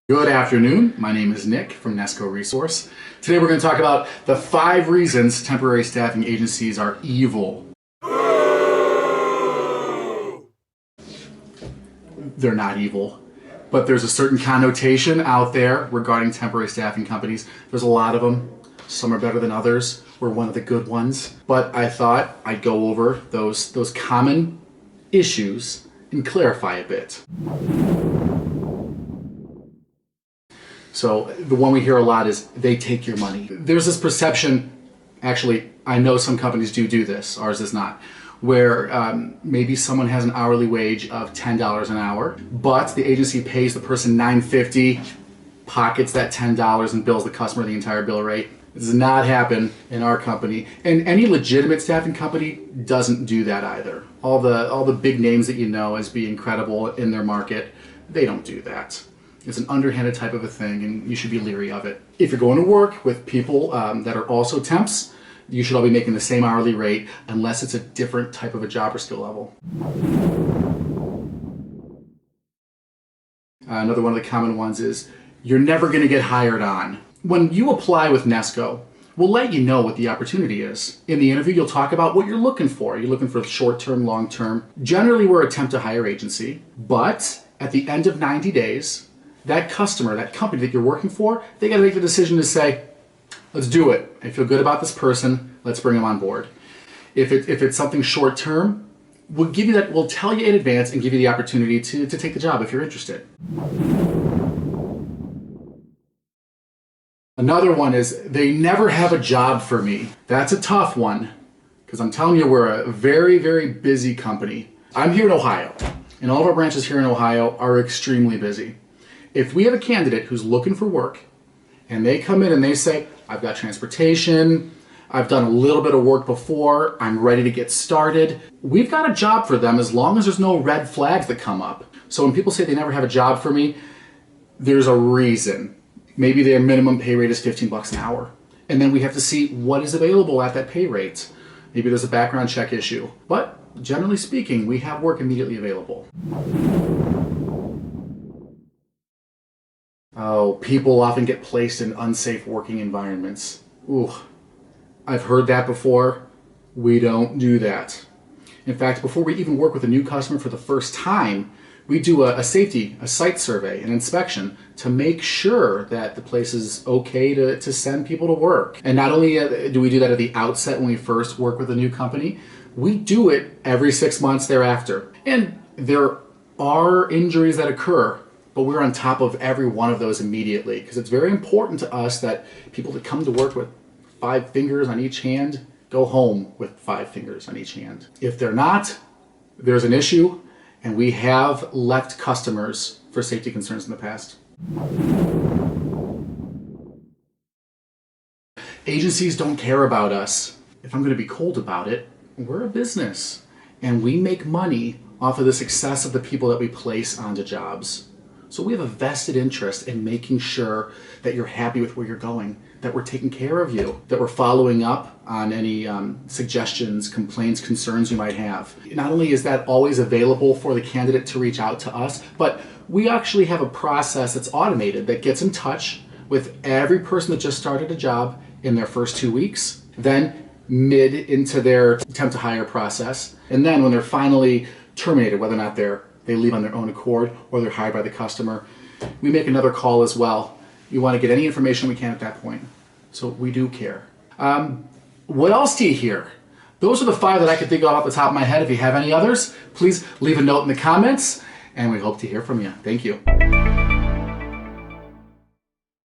Good afternoon, my name is Nick from Nesco Resource. Today we're going to talk about the 5 reasons temporary staffing agencies are evil. They're not evil, but there's a certain connotation out there regarding temporary staffing companies. There's a lot of them. Some are better than others. We're one of the good ones. But I thought I'd go over those common issues and clarify a bit. So the one we hear a lot is they take your money. There's this perception, actually, I know some companies do this, ours is not, where maybe someone has an hourly wage of $10 an hour, but the agency pays the person $9.50, pockets that $10 and bills the customer the entire bill rate. It does not happen in our company, and any legitimate staffing company doesn't do that either. All the big names that you know as being credible in their market, they don't do that. It's an underhanded type of a thing, and you should be leery of it. If you're going to work with people that are also temps, you should all be making the same hourly rate unless it's a different type of a job or skill level. Another one of the common ones is you're never going to get hired on. When you apply with Nesco, we'll let you know what the opportunity is. In the interview, you'll talk about what you're looking for. You're looking for short-term, long-term. Generally, we're a temp-to-hire agency, but at the end of 90 days, that customer, that company that you're working for, they got to make the decision to say, let's do it. I feel good about this person. Let's bring them on board. If it's something short term, we'll give you that. We'll tell you in advance and give you the opportunity to take the job if you're interested. Another one is they never have a job for me. That's a tough one because I'm telling you, we're a very, very busy company. I'm here in Ohio, and all of our branches here in Ohio are extremely busy. If we have a candidate who's looking for work and they come in and they say, I've got transportation, I've done a little bit of work before, I'm ready to get started, we've got a job for them as long as there's no red flags that come up. So when people say they never have a job for me, there's a reason. Maybe their minimum pay rate is $15 an hour. And then we have to see what is available at that pay rate. Maybe there's a background check issue. But generally speaking, we have work immediately available. Oh, people often get placed in unsafe working environments. Ooh, I've heard that before. We don't do that. In fact, before we even work with a new customer for the first time, we do a site survey, an inspection to make sure that the place is okay to send people to work. And not only do we do that at the outset when we first work with a new company, we do it every 6 months thereafter. And there are injuries that occur, but we're on top of every one of those immediately because it's very important to us that people that come to work with 5 fingers on each hand go home with 5 fingers on each hand. If they're not, there's an issue, and we have left customers for safety concerns in the past. Agencies don't care about us. If I'm going to be cold about it, we're a business, and we make money off of the success of the people that we place onto jobs. So we have a vested interest in making sure that you're happy with where you're going, that we're taking care of you, that we're following up on any suggestions, complaints, concerns you might have. Not only is that always available for the candidate to reach out to us, but we actually have a process that's automated that gets in touch with every person that just started a job in their first 2 weeks, then mid into their temp to hire process, and then when they're finally terminated, whether or not they leave on their own accord or they're hired by the customer, we make another call as well. We want to get any information we can at that point. So we do care. What else do you hear? Those are the 5 that I could think of off the top of my head. If you have any others, please leave a note in the comments, and we hope to hear from you. Thank you.